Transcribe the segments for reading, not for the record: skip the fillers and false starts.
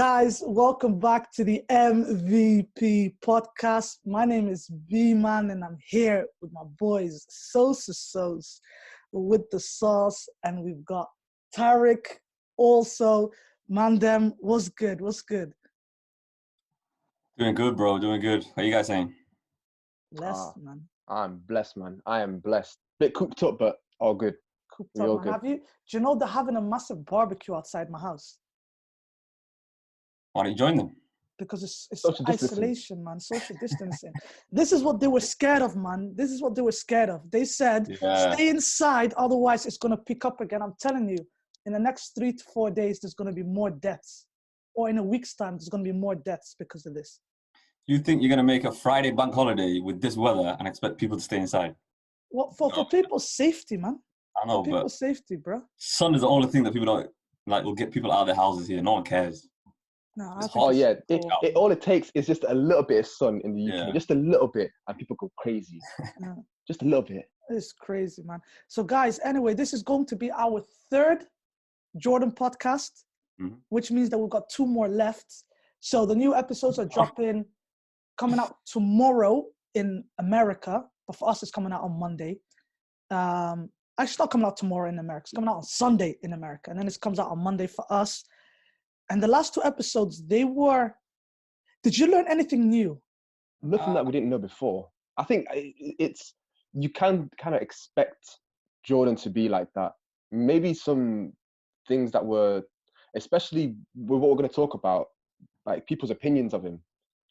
Guys, welcome back to the MVP podcast. My name is B-Man and I'm here with my boys, Sauce with the sauce. And we've got Tariq also. Mandem, what's good? What's good? Doing good, bro. Doing good. How you guys saying? Blessed, man. I'm blessed, man. I am blessed. Bit cooked up, but all good. Cooked up, man. Good. Do you know they're having a massive barbecue outside my house? Why don't you join them? Because it's Social distancing. isolation, man. Social distancing. This is what they were scared of, man. This is what they were scared of. They said, stay inside, otherwise it's going to pick up again. I'm telling you, in the next 3 to 4 days, there's going to be more deaths. Or in a week's time, there's going to be more deaths because of this. You think you're going to make a Friday bank holiday with this weather and expect people to stay inside? Well, for people's safety, man. I know, for people's safety, bro. Sun is the only thing that people don't, like, will get people out of their houses here. No one cares. No, all it takes is just a little bit of sun in the UK, just a little bit, and people go crazy. Just a little bit. It's crazy, man. So, guys, anyway, this is going to be our third Jordan podcast, which means that we've got 2 more left. So the new episodes are coming out tomorrow in America, but for us, it's coming out on Monday. Actually, it's not coming out tomorrow in America. It's coming out on Sunday in America, and then it comes out on Monday for us. And the last 2 episodes, did you learn anything new? Nothing that we didn't know before. I think you can kind of expect Jordan to be like that. Maybe some things that were, especially with what we're going to talk about, like people's opinions of him.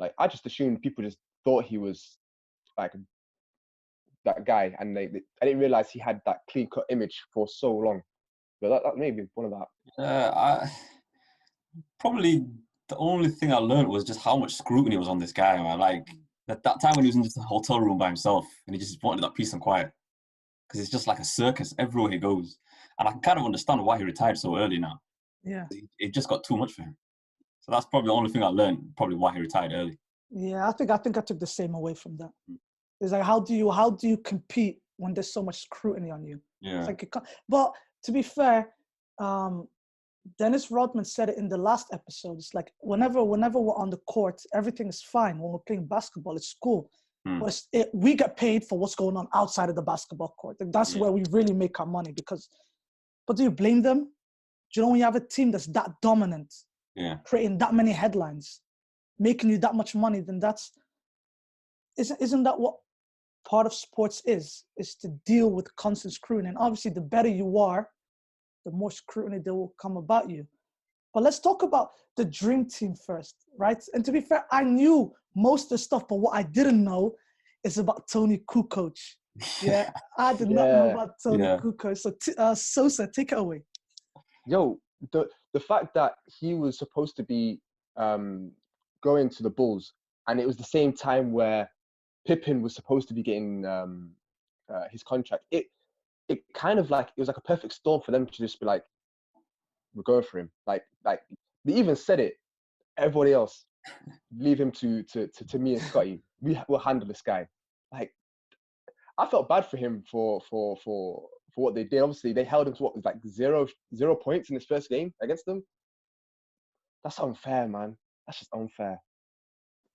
Like, I just assumed people just thought he was like that guy, and I didn't realize he had that clean-cut image for so long. But that may be one of that. Probably the only thing I learned was just how much scrutiny was on this guy, man. Like, at that time when he was in just a hotel room by himself and he just wanted that peace and quiet. Because it's just like a circus everywhere he goes. And I can kind of understand why he retired so early now. Yeah. It just got too much for him. So that's probably the only thing I learned, probably why he retired early. Yeah, I think I took the same away from that. It's like, how do you compete when there's so much scrutiny on you? Yeah. It's like, but to be fair, Dennis Rodman said it in the last episode. It's like whenever we're on the court, everything is fine. When we're playing basketball, it's cool. But we get paid for what's going on outside of the basketball court. And that's where we really make our money. But do you blame them? Do you know when you have a team that's that dominant, creating that many headlines, making you that much money, then isn't that what part of sports is to deal with constant scrutiny? And obviously, the better you are, the more scrutiny there will come about you. But let's talk about the dream team first, right? And to be fair, I knew most of the stuff, but what I didn't know is about Tony Kukoc. Yeah, I did not know about Tony Kukoc. So, Sosa, take it away. Yo, the fact that he was supposed to be going to the Bulls, and it was the same time where Pippen was supposed to be getting his contract. It kind of like, it was like a perfect storm for them to just be like, we're going for him. Like they even said it. Everybody else, leave him to me and Scotty. We'll handle this guy. Like, I felt bad for him for what they did. Obviously, they held him to what was like zero points in his first game against them. That's unfair, man. That's just unfair.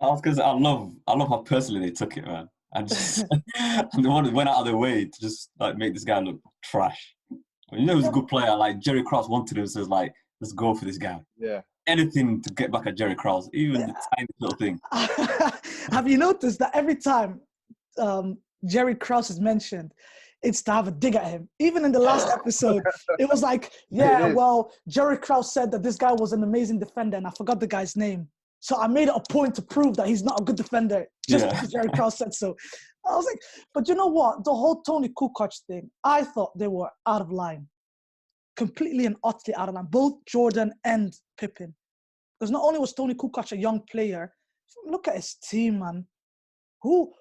I was gonna say, I love how personally they took it, man. And just and they went out of their way to just like make this guy look trash. I mean, you know, he's a good player. Like, Jerry Krause wanted him, says like, let's go for this guy. Yeah. Anything to get back at Jerry Krause, even the tiny little thing. Have you noticed that every time Jerry Krause is mentioned, it's to have a dig at him? Even in the last episode, it was like, Jerry Krause said that this guy was an amazing defender, and I forgot the guy's name. So I made it a point to prove that he's not a good defender, just because Jerry Krause said so. I was like, but you know what? The whole Tony Kukoc thing, I thought they were out of line. Completely and utterly out of line. Both Jordan and Pippen. Because not only was Tony Kukoc a young player, look at his team, man. Who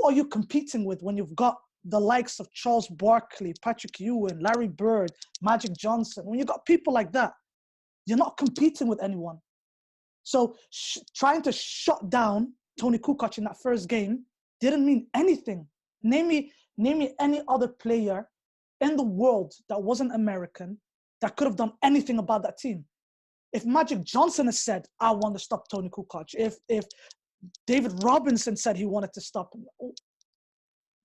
are you competing with when you've got the likes of Charles Barkley, Patrick Ewing, Larry Bird, Magic Johnson? When you got people like that, you're not competing with anyone. So trying to shut down Tony Kukoc in that first game didn't mean anything. Name me any other player in the world that wasn't American that could have done anything about that team. If Magic Johnson has said, I want to stop Tony Kukoc, if David Robinson said he wanted to stop him,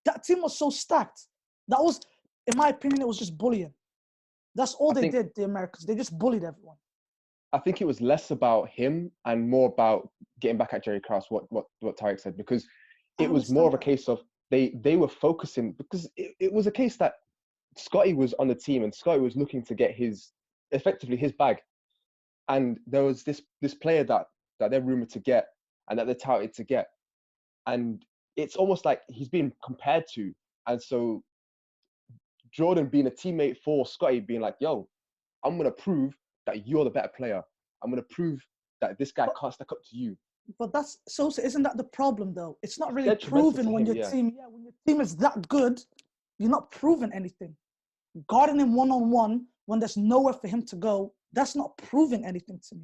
that team was so stacked. That was, in my opinion, it was just bullying. That's all they did, the Americans. They just bullied everyone. I think it was less about him and more about getting back at Jerry Krause, what Tariq said, because it was more of a case of they were focusing, because it was a case that Scotty was on the team and Scotty was looking to get effectively his bag. And there was this player that they're rumored to get and that they're touted to get. And it's almost like he's being compared to. And so Jordan being a teammate for Scotty being like, yo, I'm going to prove that you're the better player. I'm going to prove that this guy can't stack up to you. But that's so. Isn't that the problem though? It's not really proven when your team. Yeah, when your team is that good, you're not proving anything. Guarding him one-on-one when there's nowhere for him to go, that's not proving anything to me.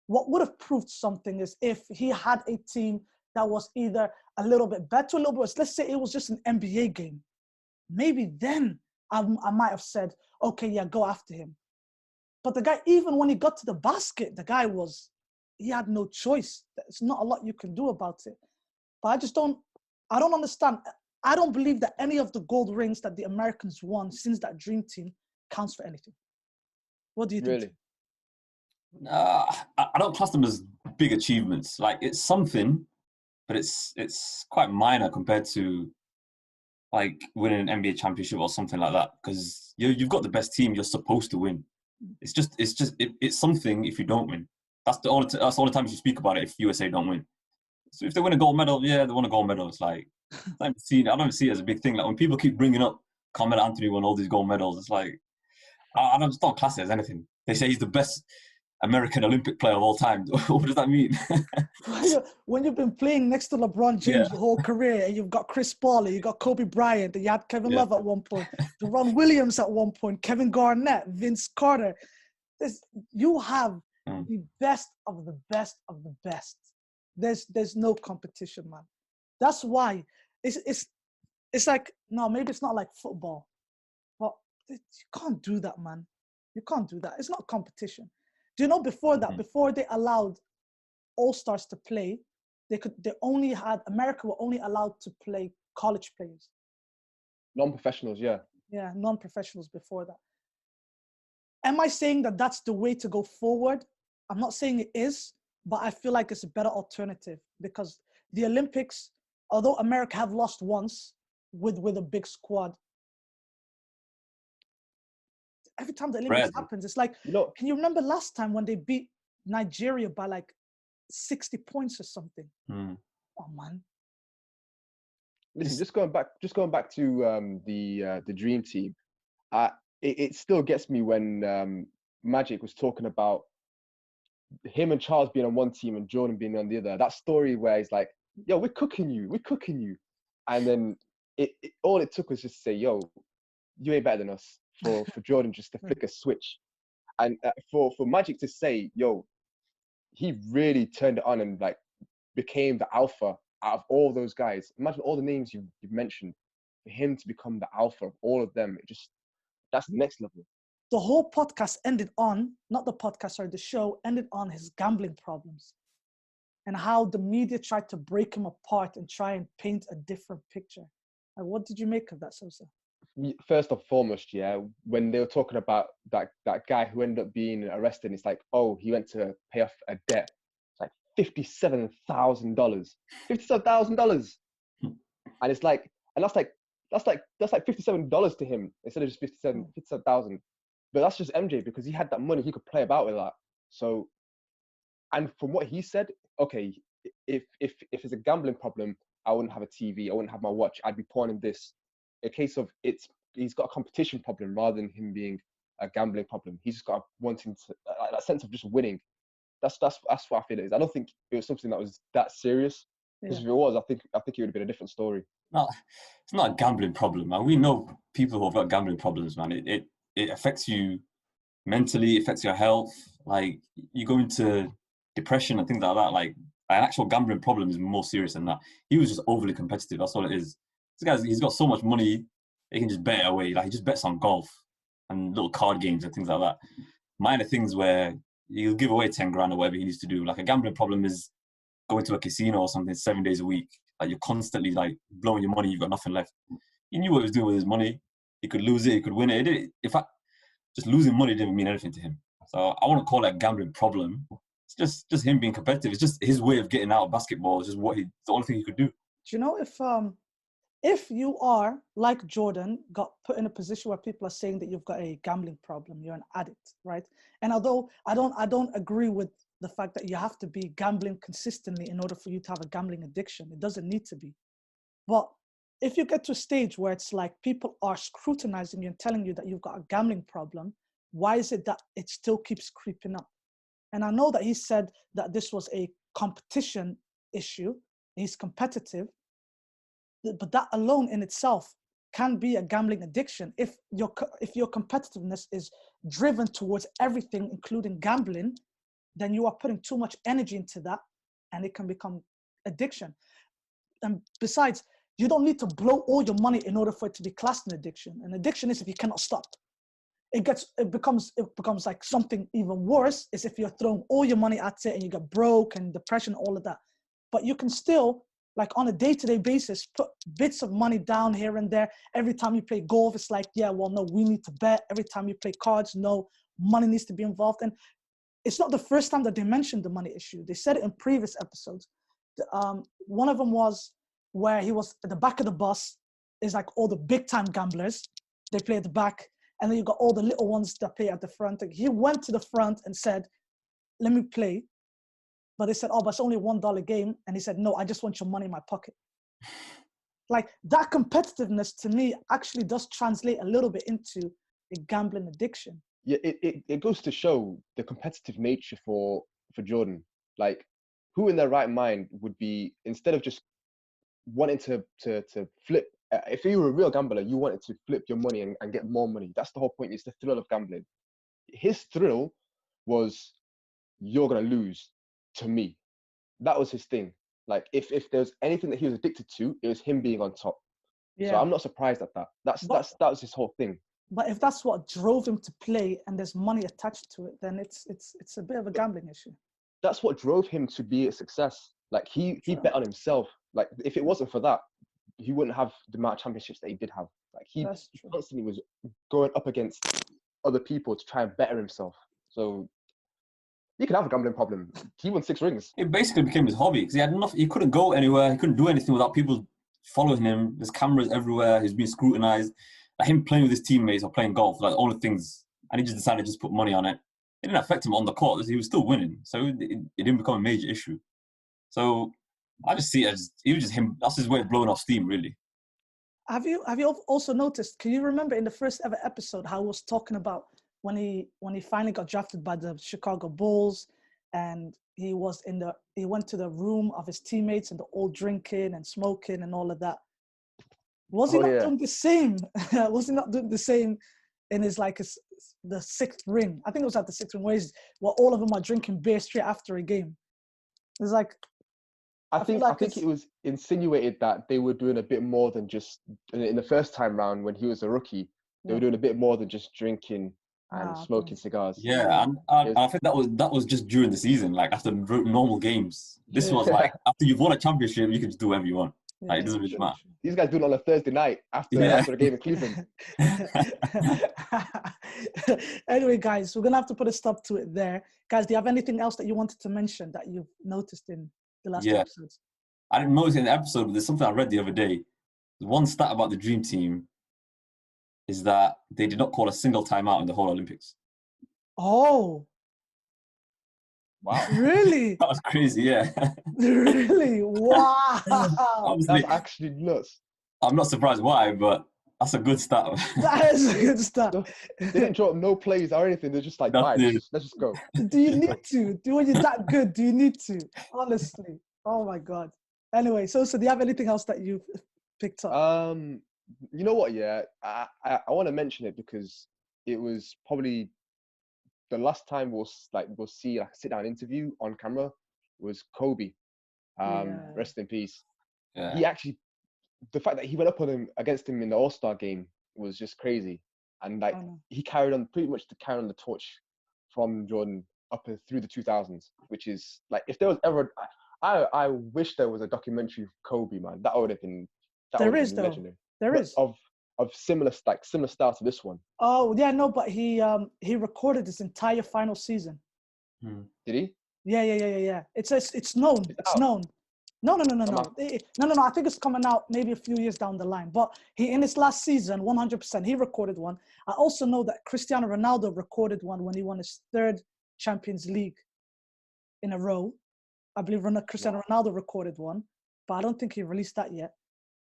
What would have proved something is if he had a team that was either a little bit better, a little bit worse. Let's say it was just an NBA game. Maybe then I might have said, okay, yeah, go after him. But the guy, even when he got to the basket, he had no choice. There's not a lot you can do about it. But I don't understand. I don't believe that any of the gold rings that the Americans won since that dream team counts for anything. What do you think? Really? I don't class them as big achievements. Like, it's something, but it's quite minor compared to like winning an NBA championship or something like that. Because you've got the best team, you're supposed to win. It's something if you don't win. That's the only time you speak about it if USA don't win. So if they win a gold medal, yeah, they won a gold medal. It's like, I don't see it as a big thing. Like when people keep bringing up Carmelo Anthony won all these gold medals, it's like, I don't class it as anything. They say he's the best American Olympic player of all time. What does that mean? When you've been playing next to LeBron James your whole career, and you've got Chris Paul, you've got Kobe Bryant, and you had Kevin Love at one point, Deron Williams at one point, Kevin Garnett, Vince Carter. You have the best of the best of the best. There's no competition, man. That's why it's like, no, maybe it's not like football, but you can't do that, man. You can't do that. It's not competition. Do you know before that, before they allowed all-stars to play, America were only allowed to play college players. Non-professionals, yeah. Yeah, non-professionals before that. Am I saying that that's the way to go forward? I'm not saying it is, but I feel like it's a better alternative because the Olympics, although America have lost once with a big squad, every time the Olympics happens, it's like, can you remember last time when they beat Nigeria by like 60 points or something? Oh man. Listen, just going back to the dream team, it still gets me when Magic was talking about him and Charles being on one team and Jordan being on the other. That story where he's like, yo, we're cooking you. And then all it took was just to say, yo, you ain't better than us, for Jordan just to flick a switch. And for Magic to say, yo, he really turned it on and like became the alpha out of all those guys. Imagine all the names you've mentioned. For him to become the alpha of all of them, that's the next level. The whole podcast ended on, the show ended on his gambling problems and how the media tried to break him apart and try and paint a different picture. Like, what did you make of that, Sosa? First and foremost, yeah, when they were talking about that guy who ended up being arrested, it's like, oh, he went to pay off a debt. It's like $57,000. $57,000. And it's like, and that's like $57 to him instead of just 57,000. But that's just MJ because he had that money, he could play about with that. So, and from what he said, okay, if it's a gambling problem, I wouldn't have a TV, I wouldn't have my watch, I'd be pawning this. A case of he's got a competition problem rather than him being a gambling problem. He's just got wanting to that sense of just winning. That's what I feel it is. I don't think it was something that was that serious. Because if it was, I think it would have been a different story. No, it's not a gambling problem, man. We know people who have got gambling problems, man. It affects you mentally, it affects your health. Like, you go into depression and things like that. Like, an actual gambling problem is more serious than that. He was just overly competitive. That's all it is. This guy's, he's got so much money, he can just bet it away. Like, he just bets on golf and little card games and things like that. Minor things where he'll give away 10 grand or whatever he needs to do. Like a gambling problem is going to a casino or something 7 days a week. Like you're constantly like blowing your money, you've got nothing left. He knew what he was doing with his money. He could lose it, he could win it. In fact, just losing money didn't mean anything to him. So I wouldn't call it a gambling problem. It's just him being competitive. It's just his way of getting out of basketball. It's just the only thing he could do. Do you know if you are like Jordan, got put in a position where people are saying that you've got a gambling problem, you're an addict, right? And although I don't agree with the fact that you have to be gambling consistently in order for you to have a gambling addiction, it doesn't need to be. But if you get to a stage where it's like people are scrutinizing you and telling you that you've got a gambling problem, why is it that it still keeps creeping up? And I know that he said that this was a competition issue. He's competitive, but that alone in itself can be a gambling addiction. If your competitiveness is driven towards everything, including gambling, then you are putting too much energy into that, and it can become addiction. And besides, you don't need to blow all your money in order for it to be classed an addiction. An addiction is if you cannot stop. It becomes like something even worse is if you're throwing all your money at it and you get broke and depression, all of that. But you can still, like on a day-to-day basis, put bits of money down here and there. Every time you play golf, it's like, yeah, well, no, we need to bet. Every time you play cards, no, money needs to be involved. And it's not the first time that they mentioned the money issue. They said it in previous episodes. One of them was where he was at the back of the bus. Is like all the big-time gamblers. They play at the back. And then you got all the little ones that play at the front. He went to the front and said, let me play. But they said, oh, but it's only $1 game. And he said, no, I just want your money in my pocket. Like that competitiveness to me actually does translate a little bit into a gambling addiction. Yeah, it goes to show the competitive nature for Jordan. Like, who in their right mind would be, instead of just wanting to flip, if you were a real gambler, you wanted to flip your money and get more money. That's the whole point. It's the thrill of gambling. His thrill was, you're going to lose to me. That was his thing. Like, if there's anything that he was addicted to, it was him being on top. Yeah. So I'm not surprised at that. That was his whole thing. But if that's what drove him to play and there's money attached to it, then it's a bit of a gambling issue. That's what drove him to be a success. Like he bet on himself. Like if it wasn't for that, he wouldn't have the amount of championships that he did have. Like he constantly was going up against other people to try and better himself. So you can have a gambling problem. He won 6 rings. It basically became his hobby because he had nothing. He couldn't go anywhere. He couldn't do anything without people following him. There's cameras everywhere. He's being scrutinized. Like him playing with his teammates or playing golf, like all the things, and he just decided to just put money on it. It didn't affect him on the court. He was still winning, so it didn't become a major issue. So I just see it as he was just him. That's his way of blowing off steam, really. Have you also noticed? Can you remember in the first ever episode how he was talking about when he finally got drafted by the Chicago Bulls, and he went to the room of his teammates and they're all drinking and smoking and all of that. Was he not doing the same? Was he not doing the same in his the 6th ring? I think it was at the 6th ring where all of them are drinking beer straight after a game. It's like I think it was insinuated that they were doing a bit more than just in the first time round when he was a rookie. They were doing a bit more than just drinking and smoking cigars. Yeah, and I think that was just during the season, like after normal games. This was like after you've won a championship, you can just do whatever you want. Like, it doesn't really matter. These guys do it on a Thursday night after a game in Cleveland. Anyway, guys, we're going to have to put a stop to it there. Guys, do you have anything else that you wanted to mention that you've noticed in the last episodes? I didn't notice in the episode, but there's something I read the other day. One stat about the Dream Team is that they did not call a single timeout in the whole Olympics. Oh. Wow. Really? That was crazy, yeah. Really? Wow. That's actually nuts. I'm not surprised why, but that's a good stat. That is a good stat. They didn't drop no plays or anything. They're just like, bye, let's just go. Do you need to? When you're that good, do you need to? Honestly. Oh my God. Anyway, so do you have anything else that you've picked up? You know what, yeah. I want to mention it because it was probably the last time we'll see like a sit-down interview on camera was Kobe. Rest in peace. Yeah. He actually, the fact that he went up on him against him in the All-Star game was just crazy. And he carried on pretty much to carry on the torch from Jordan through the 2000s, which is like, if there was ever, I wish there was a documentary of Kobe, man. That would have been legendary. There is of similar style to this one. Oh yeah, no, but he recorded his entire final season. Did he? Yeah. It's known. It's known. No. No. I think it's coming out maybe a few years down the line. But he, in his last season, 100%, he recorded one. I also know that Cristiano Ronaldo recorded one when he won his 3rd Champions League in a row. I believe Cristiano Ronaldo recorded one, but I don't think he released that yet.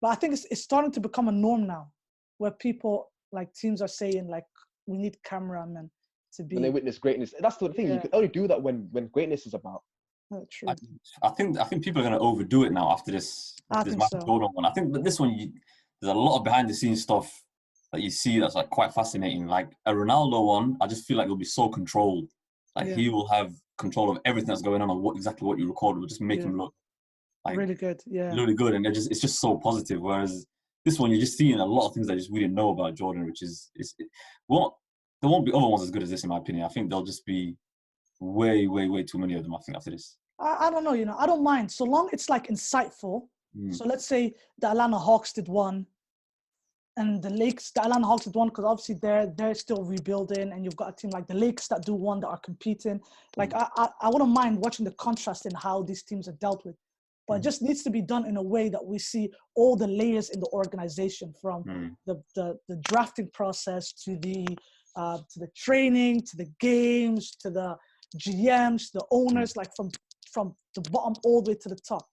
But I think it's starting to become a norm now, where people, like teams, are saying like, we need cameramen to be. When they witness greatness, that's the thing. You can only do that when greatness is about. True. I think people are going to overdo it now after this Michael Jordan one. I think that this one, there's a lot of behind the scenes stuff that you see that's like quite fascinating. Like a Ronaldo one, I just feel like it'll be so controlled. Like he will have control of everything that's going on and exactly what you record will just make him look like really good. Yeah, really good, and it's just so positive. Whereas this one, you're just seeing a lot of things that we didn't know about Jordan, which is there won't be other ones as good as this, in my opinion. I think there'll just be way too many of them, I think, after this. I don't know, I don't mind so long it's like insightful. So let's say the Atlanta Hawks did one, and the Atlanta Hawks did one, because obviously they're still rebuilding, and you've got a team like the Lakers that do one, that are competing. Like I wouldn't mind watching the contrast in how these teams are dealt with, but it just needs to be done in a way that we see all the layers in the organization, from the drafting process to the training, to the games, to the GMs, the owners, like from the bottom all the way to the top.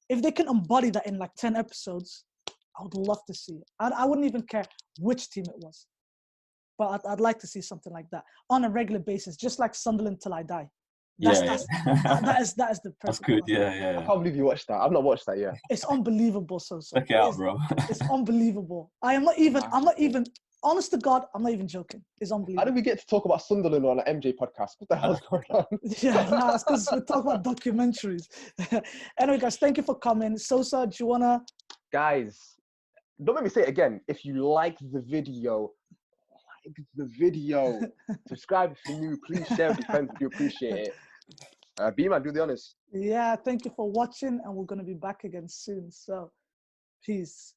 If they can embody that in like 10 episodes, I would love to see it. I wouldn't even care which team it was, but I'd like to see something like that on a regular basis, just like Sunderland Till I Die. That is the perfect. That's good. one. Yeah. I can't believe you watched that. I've not watched that yet. It's unbelievable. So check it out, bro. It's unbelievable. I'm not even. Honest to God, I'm not even joking. It's unbelievable. How did we get to talk about Sunderland on an MJ podcast? What the hell's going on? Yeah, it's because we talk about documentaries. Anyway, guys, thank you for coming. Sosa, do you wanna? Guys, don't make me say it again. If you like the video, subscribe if you're new. Please share with your friends if you appreciate it. B-Man, do the honors. Yeah, thank you for watching, and we're gonna be back again soon. So, peace.